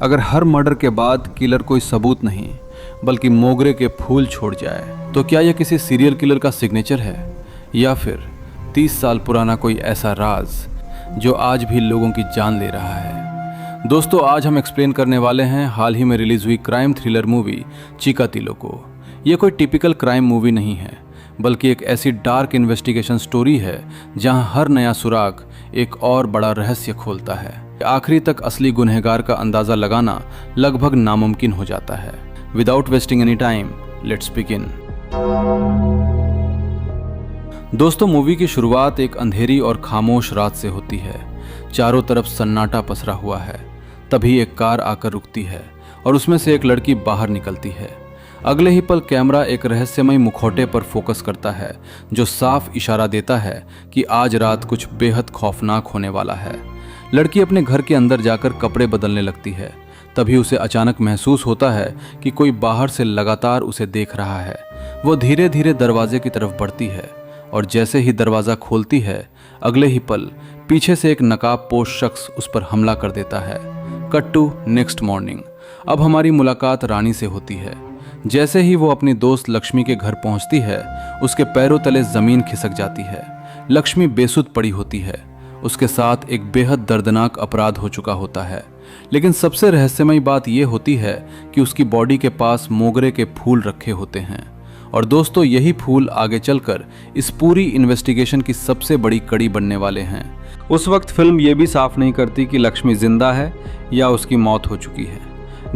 अगर हर मर्डर के बाद किलर कोई सबूत नहीं बल्कि मोगरे के फूल छोड़ जाए तो क्या यह किसी सीरियल किलर का सिग्नेचर है या फिर 30 साल पुराना कोई ऐसा राज जो आज भी लोगों की जान ले रहा है। दोस्तों, आज हम एक्सप्लेन करने वाले हैं हाल ही में रिलीज हुई क्राइम थ्रिलर मूवी चिकातिलो को। यह कोई टिपिकल क्राइम मूवी नहीं है बल्कि एक ऐसी डार्क इन्वेस्टिगेशन स्टोरी है जहां हर नया सुराग एक और बड़ा रहस्य खोलता है। आखिरी तक असली गुनहगार का अंदाजा लगाना लगभग नामुमकिन हो जाता है। Without wasting any time, let's begin. दोस्तों, मूवी की शुरुआत एक अंधेरी और खामोश रात से होती है। चारों तरफ सन्नाटा पसरा हुआ है। तभी एक कार आकर रुकती है और उसमें से एक लड़की बाहर निकलती है। अगले ही पल कैमरा एक रहस्यमय मुखौटे पर फोकस करता है जो साफ इशारा देता है कि आज रात कुछ बेहद खौफनाक होने वाला है। लड़की अपने घर के अंदर जाकर कपड़े बदलने लगती है। तभी उसे अचानक महसूस होता है कि कोई बाहर से लगातार उसे देख रहा है। वो धीरे धीरे दरवाजे की तरफ बढ़ती है और जैसे ही दरवाज़ा खोलती है अगले ही पल पीछे से एक नकाबपोश शख्स उस पर हमला कर देता है। Cut to next morning. अब हमारी मुलाकात रानी से होती है। जैसे ही वो अपनी दोस्त लक्ष्मी के घर पहुंचती है उसके पैरों तले जमीन खिसक जाती है। लक्ष्मी बेसुध पड़ी होती है। उसके साथ एक बेहद दर्दनाक अपराध हो चुका होता है। लेकिन सबसे रहस्यमयी बात यह होती है कि उसकी बॉडी के पास मोगरे के फूल रखे होते हैं। और दोस्तों, यही फूल आगे चलकर इस पूरी इन्वेस्टिगेशन की सबसे बड़ी कड़ी बनने वाले हैं। उस वक्त फिल्म ये भी साफ नहीं करती कि लक्ष्मी जिंदा है या उसकी मौत हो चुकी है।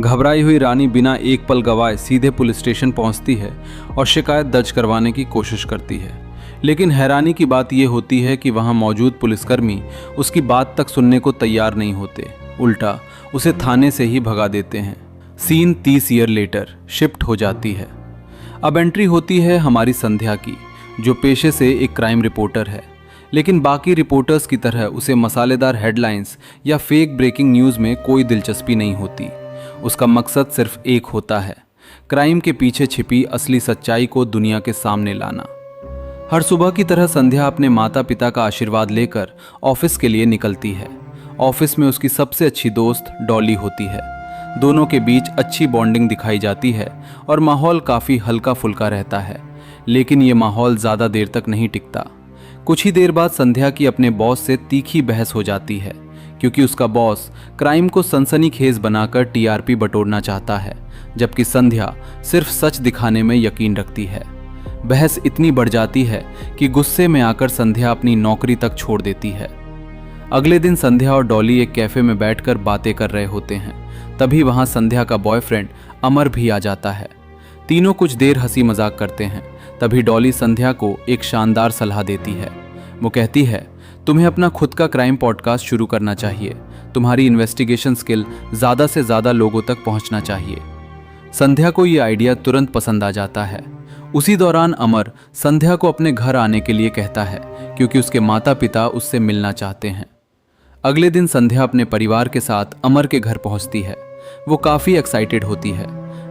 घबराई हुई रानी बिना एक पल गवाए सीधे पुलिस स्टेशन पहुंचती है और शिकायत दर्ज करवाने की कोशिश करती है। लेकिन हैरानी की बात यह होती है कि वहां मौजूद पुलिसकर्मी उसकी बात तक सुनने को तैयार नहीं होते। उल्टा उसे थाने से ही भगा देते हैं। सीन 30 ईयर लेटर शिफ्ट हो जाती है। अब एंट्री होती है हमारी संध्या की, जो पेशे से एक क्राइम रिपोर्टर है। लेकिन बाकी रिपोर्टर्स की तरह उसे मसालेदार हेडलाइंस या फेक ब्रेकिंग न्यूज़ में कोई दिलचस्पी नहीं होती। उसका मकसद सिर्फ एक होता है, क्राइम के पीछे छिपी असली सच्चाई को दुनिया के सामने लाना। हर सुबह की तरह संध्या अपने माता पिता का आशीर्वाद लेकर ऑफिस के लिए निकलती है। ऑफिस में उसकी सबसे अच्छी दोस्त डॉली होती है। दोनों के बीच अच्छी बॉन्डिंग दिखाई जाती है और माहौल काफ़ी हल्का फुल्का रहता है। लेकिन ये माहौल ज़्यादा देर तक नहीं टिकता। कुछ ही देर बाद संध्या की अपने बॉस से तीखी बहस हो जाती है क्योंकि उसका बॉस क्राइम को सनसनीखेज बनाकर टीआरपी बटोरना चाहता है, जबकि संध्या सिर्फ सच दिखाने में यकीन रखती है। बहस इतनी बढ़ जाती है कि गुस्से में आकर संध्या अपनी नौकरी तक छोड़ देती है। अगले दिन संध्या और डॉली एक कैफे में बैठकर बातें कर रहे होते हैं। तभी वहां संध्या का बॉयफ्रेंड अमर भी आ जाता है। तीनों कुछ देर हंसी मजाक करते हैं। तभी डॉली संध्या को एक शानदार सलाह देती है। वो कहती है, तुम्हें अपना खुद का क्राइम पॉडकास्ट शुरू करना चाहिए। तुम्हारी इन्वेस्टिगेशन स्किल ज़्यादा से ज़्यादा लोगों तक पहुंचना चाहिए। संध्या को ये आइडिया तुरंत पसंद आ जाता है। उसी दौरान अमर संध्या को अपने घर आने के लिए कहता है क्योंकि उसके माता पिता उससे मिलना चाहते हैं। अगले दिन संध्या अपने परिवार के साथ अमर के घर पहुंचती है। वो काफ़ी एक्साइटेड होती है।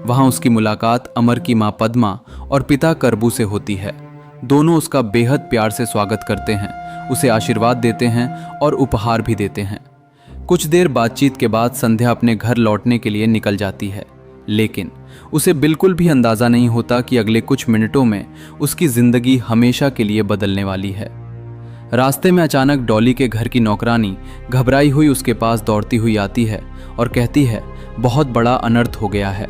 वहाँ उसकी मुलाकात अमर की माँ पद्मा और पिता करबू से होती है। दोनों उसका बेहद प्यार से स्वागत करते हैं, उसे आशीर्वाद देते हैं और उपहार भी देते हैं। कुछ देर बातचीत के बाद संध्या अपने घर लौटने के लिए निकल जाती है। लेकिन उसे बिल्कुल भी अंदाज़ा नहीं होता कि अगले कुछ मिनटों में उसकी ज़िंदगी हमेशा के लिए बदलने वाली है। रास्ते में अचानक डॉली के घर की नौकरानी घबराई हुई उसके पास दौड़ती हुई आती है और कहती है, बहुत बड़ा अनर्थ हो गया है।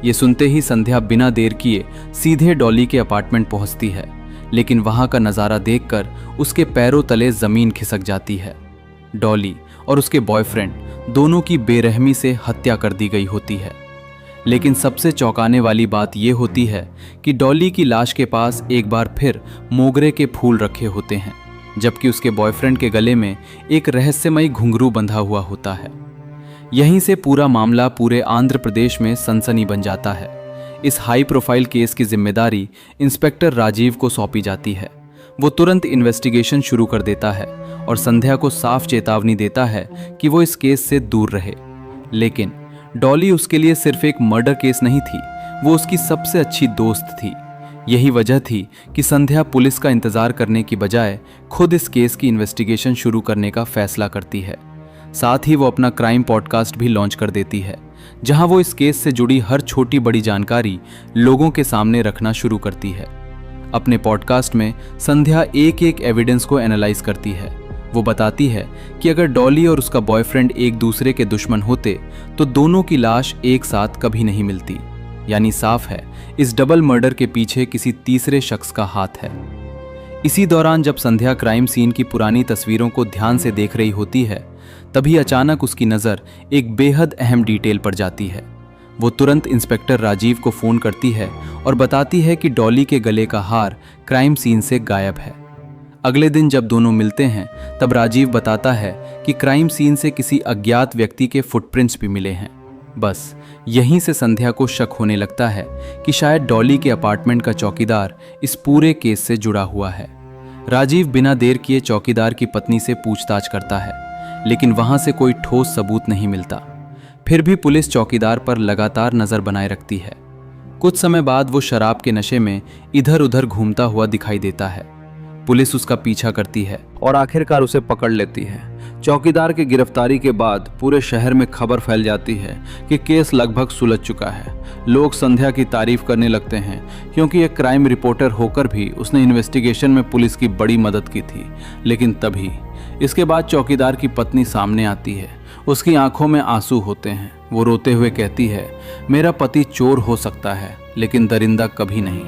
ये सुनते ही संध्या बिना देर किए सीधे डॉली के अपार्टमेंट पहुंचती है। लेकिन वहां का नज़ारा देखकर उसके पैरों तले ज़मीन खिसक जाती है। डॉली और उसके बॉयफ्रेंड दोनों की बेरहमी से हत्या कर दी गई होती है। लेकिन सबसे चौंकाने वाली बात यह होती है कि डॉली की लाश के पास एक बार फिर मोगरे के फूल रखे होते हैं, जबकि उसके बॉयफ्रेंड के गले में एक रहस्यमयी घुंघरू बंधा हुआ होता है। यहीं से पूरा मामला पूरे आंध्र प्रदेश में सनसनी बन जाता है। इस हाई प्रोफाइल केस की जिम्मेदारी इंस्पेक्टर राजीव को सौंपी जाती है। वो तुरंत इन्वेस्टिगेशन शुरू कर देता है और संध्या को साफ चेतावनी देता है कि वो इस केस से दूर रहे। लेकिन डॉली उसके लिए सिर्फ एक मर्डर केस नहीं थी, वो उसकी सबसे अच्छी दोस्त थी। यही वजह थी कि संध्या पुलिस का इंतजार करने की बजाय खुद इस केस की इन्वेस्टिगेशन शुरू करने का फैसला करती है। साथ ही वो अपना क्राइम पॉडकास्ट भी लॉन्च कर देती है, जहां वो इस केस से जुड़ी हर छोटी बड़ी जानकारी लोगों के सामने रखना शुरू करती है। अपने पॉडकास्ट में संध्या एक एक एविडेंस को एनालाइज करती है। वो बताती है कि अगर डॉली और उसका बॉयफ्रेंड एक दूसरे के दुश्मन होते तो दोनों की लाश एक साथ कभी नहीं मिलती। यानी साफ है, इस डबल मर्डर के पीछे किसी तीसरे शख्स का हाथ है। इसी दौरान जब संध्या क्राइम सीन की पुरानी तस्वीरों को ध्यान से देख रही होती है, तभी अचानक उसकी नज़र एक बेहद अहम डिटेल पर जाती है। वो तुरंत इंस्पेक्टर राजीव को फ़ोन करती है और बताती है कि डॉली के गले का हार क्राइम सीन से गायब है। अगले दिन जब दोनों मिलते हैं, तब राजीव बताता है कि क्राइम सीन से किसी अज्ञात व्यक्ति के फुटप्रिंट्स भी मिले हैं। बस यहीं से संध्या को शक होने लगता है कि शायद डॉली के अपार्टमेंट का चौकीदार इस पूरे केस से जुड़ा हुआ है। राजीव बिना देर किए चौकीदार की पत्नी से पूछताछ करता है, लेकिन वहां से कोई ठोस सबूत नहीं मिलता। फिर भी पुलिस चौकीदार पर लगातार नजर बनाए रखती है। कुछ समय बाद वो शराब के नशे में इधर उधर घूमता हुआ दिखाई देता है। पुलिस उसका पीछा करती है और आखिरकार उसे पकड़ लेती है। चौकीदार की गिरफ्तारी के बाद पूरे शहर में खबर फैल जाती है कि केस लगभग सुलझ चुका है। लोग संध्या की तारीफ करने लगते हैं, क्योंकि एक क्राइम रिपोर्टर होकर भी उसने इन्वेस्टिगेशन में पुलिस की बड़ी मदद की थी। लेकिन तभी इसके बाद चौकीदार की पत्नी सामने आती है। उसकी आंखों में आंसू होते हैं। वो रोते हुए कहती है, मेरा पति चोर हो सकता है, लेकिन दरिंदा कभी नहीं।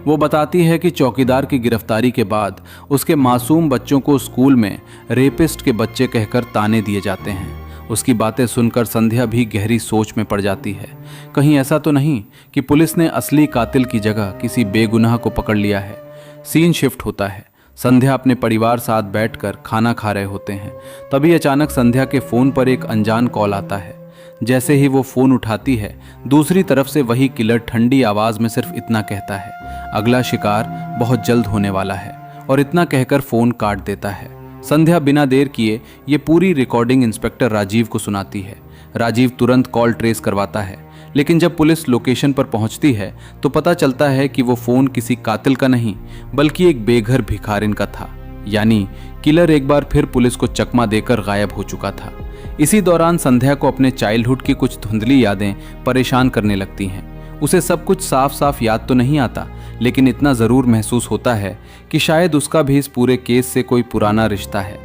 वो बताती है कि चौकीदार की गिरफ्तारी के बाद उसके मासूम बच्चों को स्कूल में रेपिस्ट के बच्चे कहकर ताने दिए जाते हैं। उसकी बातें सुनकर संध्या भी गहरी सोच में पड़ जाती है। कहीं ऐसा तो नहीं कि पुलिस ने असली कातिल की जगह किसी बेगुनाह को पकड़ लिया है। सीन शिफ्ट होता है। संध्या अपने परिवार साथ बैठकर खाना खा रहे होते हैं। तभी अचानक संध्या के फ़ोन पर एक अनजान कॉल आता है। जैसे ही वो फ़ोन उठाती है, दूसरी तरफ से वही किलर ठंडी आवाज़ में सिर्फ इतना कहता है, अगला शिकार बहुत जल्द होने वाला है, और इतना कहकर फ़ोन काट देता है। संध्या बिना देर किए ये पूरी रिकॉर्डिंग इंस्पेक्टर राजीव को सुनाती है। राजीव तुरंत कॉल ट्रेस करवाता है, लेकिन जब पुलिस लोकेशन पर पहुंचती है तो पता चलता है कि वो फ़ोन किसी कातिल का नहीं, बल्कि एक बेघर भिखारिन का था। यानी किलर एक बार फिर पुलिस को चकमा देकर गायब हो चुका था। इसी दौरान संध्या को अपने चाइल्डहुड की कुछ धुंधली यादें परेशान करने लगती हैं। उसे सब कुछ साफ साफ याद तो नहीं आता, लेकिन इतना ज़रूर महसूस होता है कि शायद उसका भी इस पूरे केस से कोई पुराना रिश्ता है।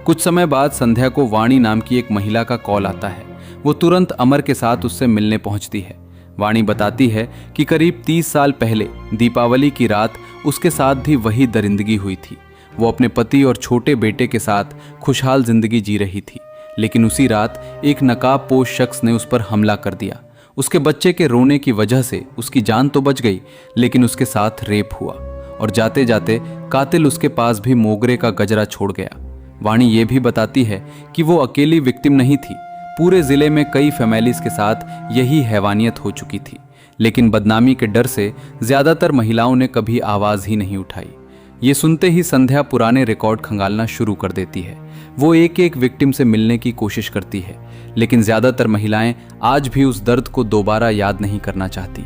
कुछ समय बाद संध्या को वाणी नाम की एक महिला का कॉल आता है। वो तुरंत अमर के साथ उससे मिलने पहुंचती है। वाणी बताती है कि करीब 30 साल पहले दीपावली की रात उसके साथ भी वही दरिंदगी हुई थी। वो अपने पति और छोटे बेटे के साथ खुशहाल जिंदगी जी रही थी, लेकिन उसी रात एक नकाबपोश शख्स ने उस पर हमला कर दिया। उसके बच्चे के रोने की वजह से उसकी जान तो बच गई, लेकिन उसके साथ रेप हुआ, और जाते जाते कातिल उसके पास भी मोगरे का गजरा छोड़ गया। वाणी ये भी बताती है कि वो अकेली विक्टिम नहीं थी। पूरे जिले में कई फैमिलीज के साथ यही हैवानियत हो चुकी थी, लेकिन बदनामी के डर से ज्यादातर महिलाओं ने कभी आवाज ही नहीं उठाई। ये सुनते ही संध्या पुराने रिकॉर्ड खंगालना शुरू कर देती है। वो एक एक विक्टिम से मिलने की कोशिश करती है, लेकिन ज्यादातर महिलाएं आज भी उस दर्द को दोबारा याद नहीं करना चाहती।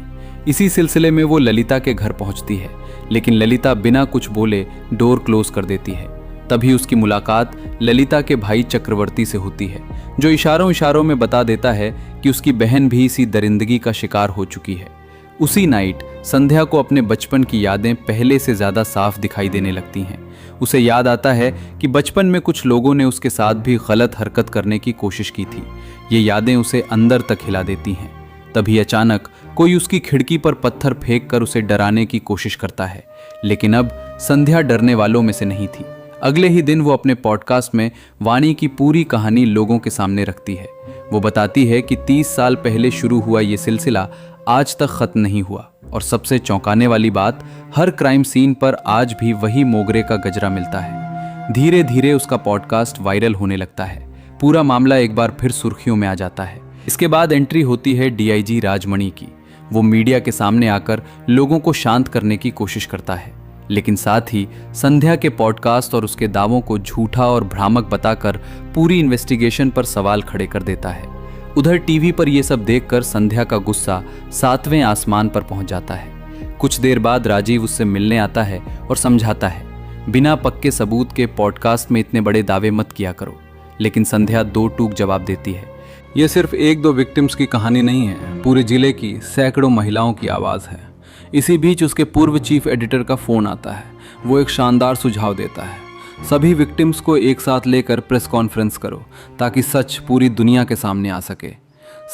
इसी सिलसिले में वो ललिता के घर पहुंचती है, लेकिन ललिता बिना कुछ बोले डोर क्लोज कर देती है। तभी उसकी मुलाकात ललिता के भाई चक्रवर्ती से होती है, जो इशारों इशारों में बता देता है कि उसकी बहन भी इसी दरिंदगी का शिकार हो चुकी है। उसी नाइट संध्या को अपने बचपन की यादें पहले से ज्यादा साफ दिखाई देने लगती हैं। उसे याद आता है कि बचपन में कुछ लोगों ने उसके साथ भी गलत हरकत करने की कोशिश की थी। ये यादें उसे अंदर तक हिला देती हैं। तभी अचानक कोई उसकी खिड़की पर पत्थर फेंक कर उसे डराने की कोशिश करता है, लेकिन अब संध्या डरने वालों में से नहीं थी। अगले ही दिन वो अपने पॉडकास्ट में वाणी की पूरी कहानी लोगों के सामने रखती है। वो बताती है कि 30 साल पहले शुरू हुआ ये सिलसिला आज तक खत्म नहीं हुआ, और सबसे चौंकाने वाली बात, हर क्राइम सीन पर आज भी वही मोगरे का गजरा मिलता है। धीरे धीरे उसका पॉडकास्ट वायरल होने लगता है। पूरा मामला एक बार फिर सुर्खियों में आ जाता है। इसके बाद एंट्री होती है डीआईजी राजमणि की। वो मीडिया के सामने आकर लोगों को शांत करने की कोशिश करता है, लेकिन साथ ही संध्या के पॉडकास्ट और उसके दावों को झूठा और भ्रामक बताकर पूरी इन्वेस्टिगेशन पर सवाल खड़े कर देता है। उधर टीवी पर यह सब देखकर संध्या का गुस्सा 7वें आसमान पर पहुंच जाता है। कुछ देर बाद राजीव उससे मिलने आता है और समझाता है, बिना पक्के सबूत के पॉडकास्ट में इतने बड़े दावे मत किया करो। लेकिन संध्या दो टूक जवाब देती है। ये सिर्फ एक दो विक्टिम्स की कहानी नहीं है, पूरे जिले की सैकड़ों महिलाओं की आवाज़ है। इसी बीच उसके पूर्व चीफ एडिटर का फ़ोन आता है। वो एक शानदार सुझाव देता है, सभी विक्टिम्स को एक साथ लेकर प्रेस कॉन्फ्रेंस करो ताकि सच पूरी दुनिया के सामने आ सके।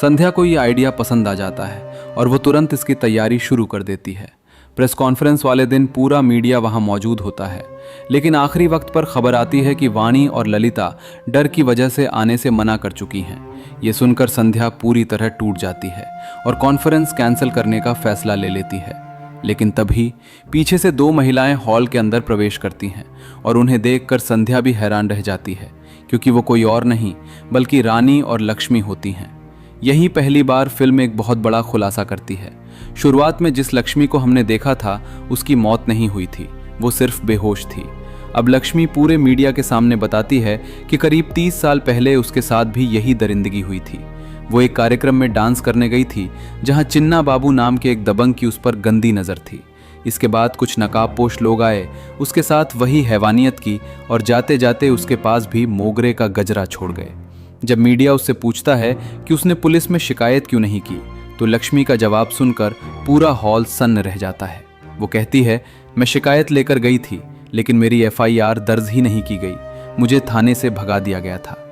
संध्या को ये आइडिया पसंद आ जाता है और वो तुरंत इसकी तैयारी शुरू कर देती है। प्रेस कॉन्फ्रेंस वाले दिन पूरा मीडिया वहाँ मौजूद होता है, लेकिन आखिरी वक्त पर खबर आती है कि वाणी और ललिता डर की वजह से आने से मना कर चुकी हैं। ये सुनकर संध्या पूरी तरह टूट जाती है और कॉन्फ्रेंस कैंसिल करने का फैसला ले लेती है। लेकिन तभी पीछे से दो महिलाएं हॉल के अंदर प्रवेश करती हैं और उन्हें देखकर संध्या भी हैरान रह जाती है, क्योंकि वो कोई और नहीं बल्कि रानी और लक्ष्मी होती हैं। यही पहली बार फिल्म एक बहुत बड़ा खुलासा करती है। शुरुआत में जिस लक्ष्मी को हमने देखा था उसकी मौत नहीं हुई थी, वो सिर्फ बेहोश थी। अब लक्ष्मी पूरे मीडिया के सामने बताती है कि करीब 30 साल पहले उसके साथ भी यही दरिंदगी हुई थी। वो एक कार्यक्रम में डांस करने गई थी जहां चिन्ना बाबू नाम के एक दबंग की उस पर गंदी नज़र थी। इसके बाद कुछ नकाबपोश लोग आए, उसके साथ वही हैवानियत की और जाते जाते उसके पास भी मोगरे का गजरा छोड़ गए। जब मीडिया उससे पूछता है कि उसने पुलिस में शिकायत क्यों नहीं की, तो लक्ष्मी का जवाब सुनकर पूरा हॉल सन्न रह जाता है। वो कहती है, मैं शिकायत लेकर गई थी लेकिन मेरी FIR दर्ज ही नहीं की गई, मुझे थाने से भगा दिया गया था।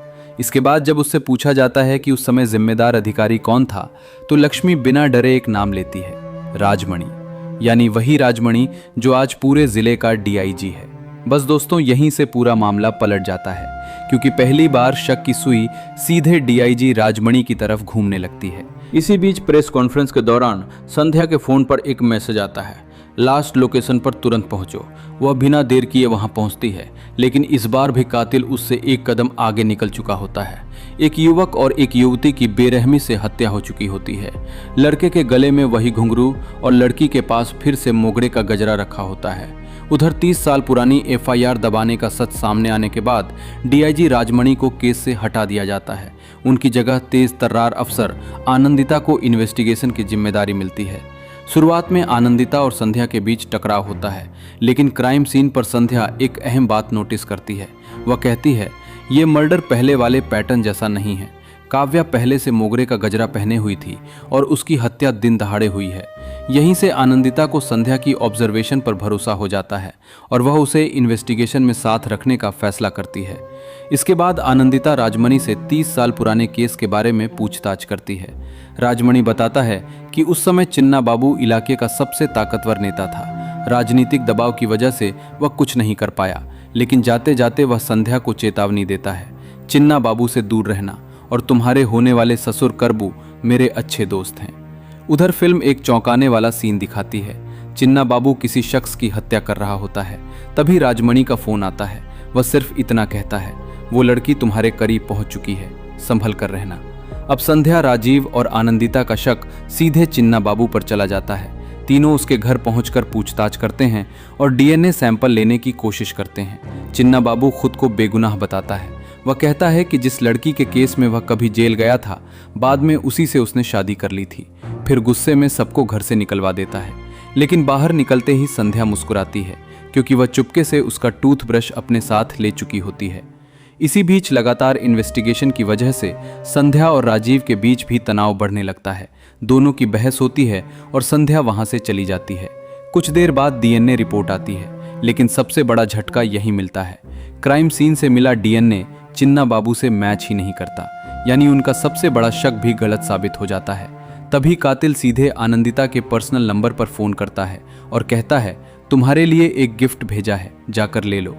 इसके बाद जब उससे पूछा जाता है कि उस समय जिम्मेदार अधिकारी कौन था, तो लक्ष्मी बिना डरे एक नाम लेती है, राजमणि, यानी वही राजमणि जो आज पूरे जिले का DIG है। बस दोस्तों, यहीं से पूरा मामला पलट जाता है, क्योंकि पहली बार शक की सुई सीधे DIG राजमणि की तरफ घूमने लगती है। इसी बीच प्रेस कॉन्फ्रेंस के दौरान संध्या के फोन पर एक मैसेज आता है, लास्ट लोकेशन पर तुरंत पहुंचो। वह बिना देर किए वहां पहुंचती है, लेकिन इस बार भी कातिल उससे एक कदम आगे निकल चुका होता है। एक युवक और एक युवती की बेरहमी से हत्या हो चुकी होती है। लड़के के गले में वही घुंघरू और लड़की के पास फिर से मोगरे का गजरा रखा होता है। उधर 30 साल पुरानी FIR दबाने का सच सामने आने के बाद DIG राजमणि को केस से हटा दिया जाता है। उनकी जगह तेज तर्रार अफसर आनंदिता को इन्वेस्टिगेशन की जिम्मेदारी मिलती है। शुरुआत में आनंदिता और संध्या के बीच टकराव होता है, लेकिन क्राइम सीन पर संध्या एक अहम बात नोटिस करती है। वह कहती है, ये मर्डर पहले वाले पैटर्न जैसा नहीं है। काव्या पहले से मोगरे का गजरा पहने हुई थी और उसकी हत्या दिन दहाड़े हुई है। यहीं से आनंदिता को संध्या की ऑब्जर्वेशन पर भरोसा हो जाता है और वह उसे इन्वेस्टिगेशन में साथ रखने का फैसला करती है। इसके बाद आनंदिता राजमणि से 30 साल पुराने केस के बारे में पूछताछ करती है। राजमणि बताता है कि उस समय चिन्ना बाबू इलाके का सबसे ताकतवर नेता था। राजनीतिक दबाव की वजह से वह कुछ नहीं कर पाया, लेकिन जाते जाते वह संध्या को चेतावनी देता है, चिन्ना बाबू से दूर रहना और तुम्हारे होने वाले ससुर करबू मेरे अच्छे दोस्त हैं। उधर फिल्म एक चौंकाने वाला सीन दिखाती है। चिन्ना बाबू किसी शख्स की हत्या कर रहा होता है, तभी राजमणि का फोन आता है। वह सिर्फ इतना कहता है, वो लड़की तुम्हारे करीब पहुंच चुकी है, संभल कर रहना। अब संध्या, राजीव और आनंदिता का शक सीधे चिन्ना बाबू पर चला जाता है। तीनों उसके घर पहुंचकर पूछताछ करते हैं और DNA सैंपल लेने की कोशिश करते हैं। चिन्ना बाबू खुद को बेगुनाह बताता है। वह कहता है कि जिस लड़की के केस में वह कभी जेल गया था, बाद में उसी से उसने शादी कर ली थी। फिर गुस्से में सबको घर से निकलवा देता है। लेकिन बाहर निकलते ही संध्या मुस्कुराती है, क्योंकि वह चुपके से उसका टूथब्रश अपने साथ ले चुकी होती है। इसी बीच लगातार इन्वेस्टिगेशन की वजह से संध्या और राजीव के बीच भी तनाव बढ़ने लगता है। दोनों की बहस होती है और संध्या वहां से चली जाती है। कुछ देर बाद DNA रिपोर्ट आती है, लेकिन सबसे बड़ा झटका यही मिलता है। क्राइम सीन से मिला DNA चिन्ना बाबू से मैच ही नहीं करता, यानी उनका सबसे बड़ा शक भी गलत साबित हो जाता है। तभी कातिल सीधे आनंदिता के पर्सनल नंबर पर फोन करता है और कहता है, तुम्हारे लिए एक गिफ्ट भेजा है, जाकर ले लो।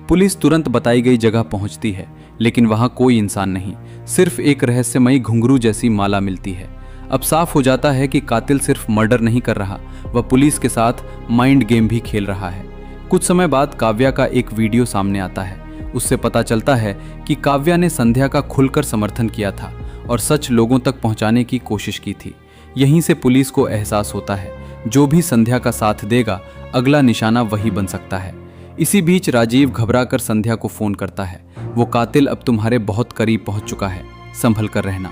पुलिस तुरंत बताई गई जगह पहुंचती है, लेकिन वहां कोई इंसान नहीं, सिर्फ एक रहस्यमयी घुंघरू जैसी माला मिलती है। अब साफ हो जाता है कि कातिल सिर्फ मर्डर नहीं कर रहा, वह पुलिस के साथ माइंड गेम भी खेल रहा है। कुछ समय बाद काव्या का एक वीडियो सामने आता है। उससे पता चलता है कि काव्या ने संध्या का खुलकर समर्थन किया था और सच लोगों तक पहुंचाने की कोशिश की थी। यहीं से पुलिस को एहसास होता है, जो भी संध्या का साथ देगा अगला निशाना वही बन सकता है। इसी बीच राजीव घबराकर संध्या को फोन करता है, वो कातिल अब तुम्हारे बहुत करीब पहुंच चुका है, संभल कर रहना।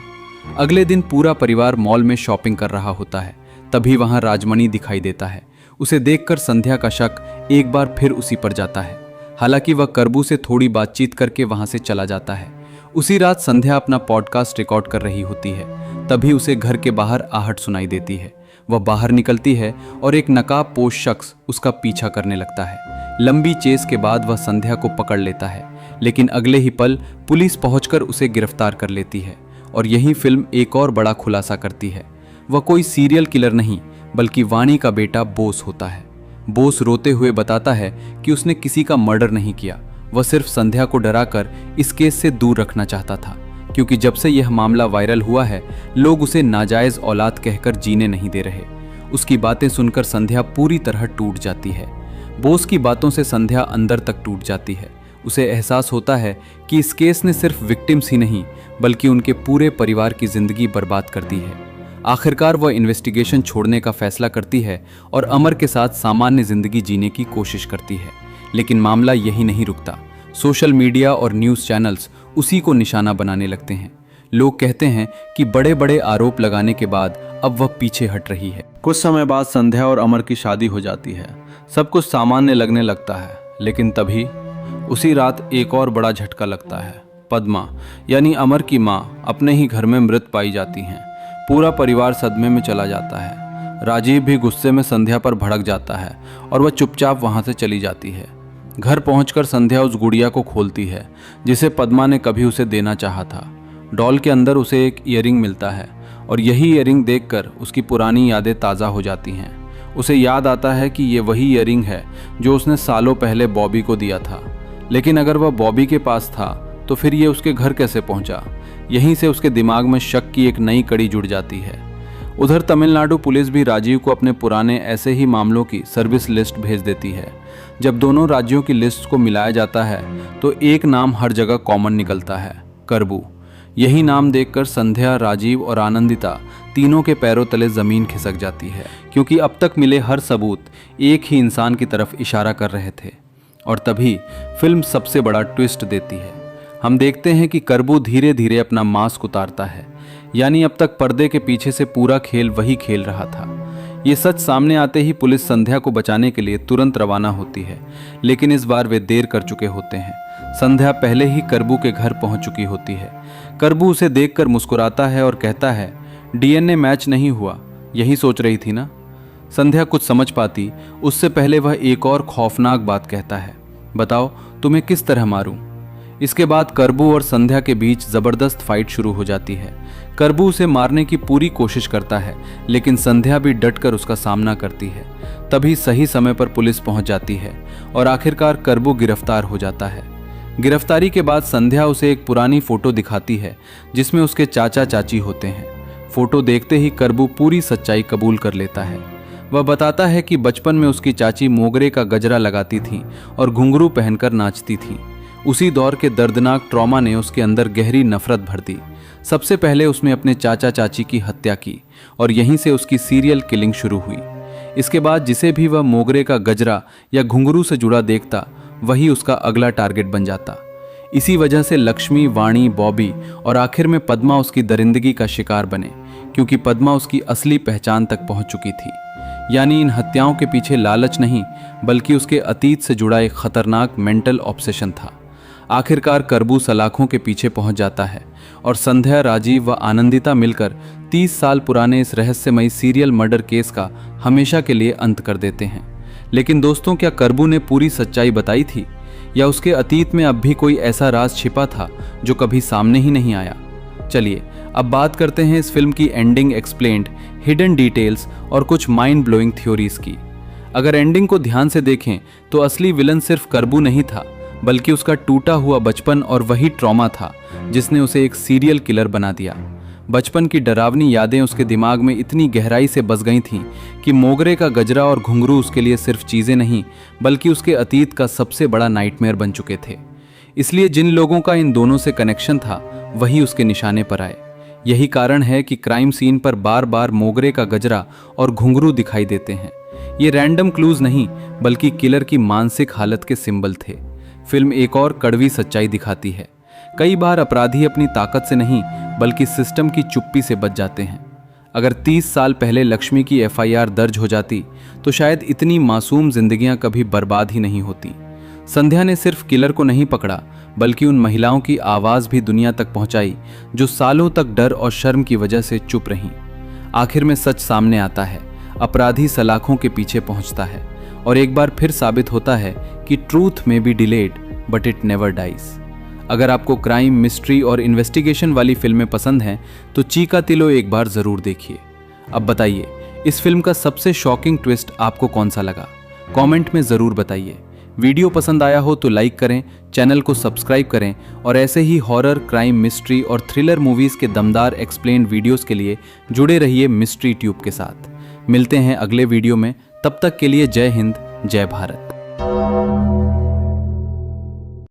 अगले दिन पूरा परिवार मॉल में शॉपिंग कर रहा होता है। तभी वहां राजमणि दिखाई देता है। उसे देखकर संध्या का शक एक बार फिर उसी पर जाता है। हालांकि वह करबू से थोड़ी बातचीत करके वहां से चला जाता है। उसी रात संध्या अपना पॉडकास्ट रिकॉर्ड कर रही होती है। तभी उसे घर के बाहर आहट सुनाई देती है। वह बाहर निकलती है और एक नकाबपोश शख्स उसका पीछा करने लगता है। लंबी चेस के बाद वह संध्या को पकड़ लेता है, लेकिन अगले ही पल पुलिस पहुंचकर उसे गिरफ्तार कर लेती है। और यही फिल्म एक और बड़ा खुलासा करती है। वह कोई सीरियल किलर नहीं, बल्कि वाणी का बेटा बोस होता है। बोस रोते हुए बताता है कि उसने किसी का मर्डर नहीं किया, वह सिर्फ संध्या को डराकर इस केस से दूर रखना चाहता था, क्योंकि जब से यह मामला वायरल हुआ है, लोग उसे नाजायज औलाद कहकर जीने नहीं दे रहे। उसकी बातें सुनकर संध्या पूरी तरह टूट जाती है। बोस की बातों से संध्या अंदर तक टूट जाती है। उसे एहसास होता है कि इस केस ने सिर्फ विक्टिम्स ही नहीं, बल्कि उनके पूरे परिवार की जिंदगी बर्बाद कर दी है। आखिरकार वह इन्वेस्टिगेशन छोड़ने का फैसला करती है और अमर के साथ सामान्य जिंदगी जीने की कोशिश करती है। लेकिन मामला यही नहीं रुकता। सोशल मीडिया और न्यूज़ चैनल्स उसी को निशाना बनाने लगते हैं। लोग कहते हैं कि बड़े बड़े आरोप लगाने के बाद अब वह पीछे हट रही है। कुछ समय बाद संध्या और अमर की शादी हो जाती है। सब कुछ सामान्य लगने लगता है, लेकिन तभी उसी रात एक और बड़ा झटका लगता है। पद्मा यानी अमर की माँ अपने ही घर में मृत पाई जाती हैं। पूरा परिवार सदमे में चला जाता है। राजीव भी गुस्से में संध्या पर भड़क जाता है और वह चुपचाप वहाँ से चली जाती है। घर पहुंचकर संध्या उस गुड़िया को खोलती है जिसे पद्मा ने कभी उसे देना चाहा था। डॉल के अंदर उसे एक ईयरिंग मिलता है और यही ईयरिंग देखकर उसकी पुरानी यादें ताज़ा हो जाती हैं। उसे याद आता है कि ये वही ईयरिंग है जो उसने सालों पहले बॉबी को दिया था। लेकिन अगर वह बॉबी के पास था तो फिर ये उसके घर कैसे पहुंचा? यहीं से उसके दिमाग में शक की एक नई कड़ी जुड़ जाती है। उधर तमिलनाडु पुलिस भी राजीव को अपने पुराने ऐसे ही मामलों की सर्विस लिस्ट भेज देती है। जब दोनों राज्यों की लिस्ट को मिलाया जाता है तो एक नाम हर जगह कॉमन निकलता है, करबू। यही नाम देखकर संध्या, राजीव और आनंदिता तीनों के पैरों तले जमीन खिसक जाती है, क्योंकि अब तक मिले हर सबूत एक ही इंसान की तरफ इशारा कर रहे थे। और तभी फिल्म सबसे बड़ा ट्विस्ट देती है। हम देखते हैं कि करबू धीरे धीरे अपना मास्क उतारता है, यानी अब तक पर्दे के पीछे से पूरा खेल वही खेल रहा था। ये सच सामने आते ही पुलिस संध्या को बचाने के लिए तुरंत रवाना होती है, लेकिन इस बार वे देर कर चुके होते हैं। संध्या पहले ही करबू के घर पहुंच चुकी होती है। करबू उसे देखकर मुस्कुराता है और कहता है, डीएनए मैच नहीं हुआ, यही सोच रही थी ना? संध्या कुछ समझ पाती उससे पहले वह एक और खौफनाक बात कहता है, बताओ तुम्हें किस तरह मारूं? इसके बाद करबू और संध्या के बीच जबरदस्त फाइट शुरू हो जाती है। करबू उसे मारने की पूरी कोशिश करता है, लेकिन संध्या भी डटकर उसका सामना करती है। तभी सही समय पर पुलिस पहुंच जाती है और आखिरकार करबू गिरफ्तार हो जाता है। गिरफ्तारी के बाद संध्या उसे एक पुरानी फोटो दिखाती है जिसमें उसके चाचा चाची होते हैं। फोटो देखते ही करबू पूरी सच्चाई कबूल कर लेता है। वह बताता है कि बचपन में उसकी चाची मोगरे का गजरा लगाती थी और घुंघरू पहनकर नाचती थी। उसी दौर के दर्दनाक ट्रॉमा ने उसके अंदर गहरी नफरत भर दी। सबसे पहले उसने अपने चाचा चाची की हत्या की और यहीं से उसकी सीरियल किलिंग शुरू हुई। इसके बाद जिसे भी वह मोगरे का गजरा या घुंघरू से जुड़ा देखता, वही उसका अगला टारगेट बन जाता। इसी वजह से लक्ष्मी, वाणी, बॉबी और आखिर में पद्मा उसकी दरिंदगी का शिकार बने, क्योंकि पद्मा उसकी असली पहचान तक पहुंच चुकी थी। यानी इन हत्याओं के पीछे लालच नहीं, बल्कि उसके अतीत से जुड़ा एक खतरनाक मेंटल ऑब्सेशन था। आखिरकार करबू सलाखों के पीछे पहुंच जाता है और संध्या, राजीव व आनंदिता मिलकर 30 साल पुराने इस रहस्यमयी सीरियल मर्डर केस का हमेशा के लिए अंत कर देते हैं। लेकिन दोस्तों, क्या करबू ने पूरी सच्चाई बताई थी, या उसके अतीत में अब भी कोई ऐसा राज छिपा था जो कभी सामने ही नहीं आया? चलिए अब बात करते हैं इस फिल्म की एंडिंग एक्सप्लेन्ड, हिडन डिटेल्स और कुछ माइंड ब्लोइंग थ्योरीज की। अगर एंडिंग को ध्यान से देखें तो असली विलन सिर्फ करबू नहीं था, बल्कि उसका टूटा हुआ बचपन और वही ट्रॉमा था जिसने उसे एक सीरियल किलर बना दिया। बचपन की डरावनी यादें उसके दिमाग में इतनी गहराई से बस गई थीं कि मोगरे का गजरा और घुंघरू उसके लिए सिर्फ चीज़ें नहीं, बल्कि उसके अतीत का सबसे बड़ा नाइटमेयर बन चुके थे। इसलिए जिन लोगों का इन दोनों से कनेक्शन था, वही उसके निशाने पर आए। यही कारण है कि क्राइम सीन पर बार बार मोगरे का गजरा और घुंघरू दिखाई देते हैं। ये रैंडम क्लूज नहीं, बल्कि किलर की मानसिक हालत के सिंबल थे। फिल्म एक और कड़वी सच्चाई दिखाती है। कई बार अपराधी अपनी ताकत से नहीं, बल्कि सिस्टम की चुप्पी से बच जाते हैं। अगर 30 साल पहले लक्ष्मी की एफआईआर दर्ज हो जाती तो शायद इतनी मासूम जिंदगियां कभी बर्बाद ही नहीं होती। संध्या ने सिर्फ किलर को नहीं पकड़ा, बल्कि उन महिलाओं की आवाज भी दुनिया तक पहुंचाई जो सालों तक डर और शर्म की वजह से चुप रहीं। आखिर में सच सामने आता है, अपराधी सलाखों के पीछे पहुंचता है और एक बार फिर साबित होता है कि ट्रूथ में be delayed but it never dies. अगर आपको क्राइम, मिस्ट्री और इन्वेस्टिगेशन वाली फिल्में पसंद हैं तो चीकातिलो एक बार जरूर देखिए। अब बताइए, इस फिल्म का सबसे शॉकिंग ट्विस्ट आपको कौन सा लगा? कमेंट में जरूर बताइए। वीडियो पसंद आया हो तो लाइक करें, चैनल को सब्सक्राइब करें और ऐसे ही हॉरर, क्राइम, मिस्ट्री और थ्रिलर मूवीज के दमदार एक्सप्लेन्ड वीडियोस के लिए जुड़े रहिए मिस्ट्री ट्यूब के साथ। मिलते हैं अगले वीडियो में, तब तक के लिए जय हिंद, जय भारत।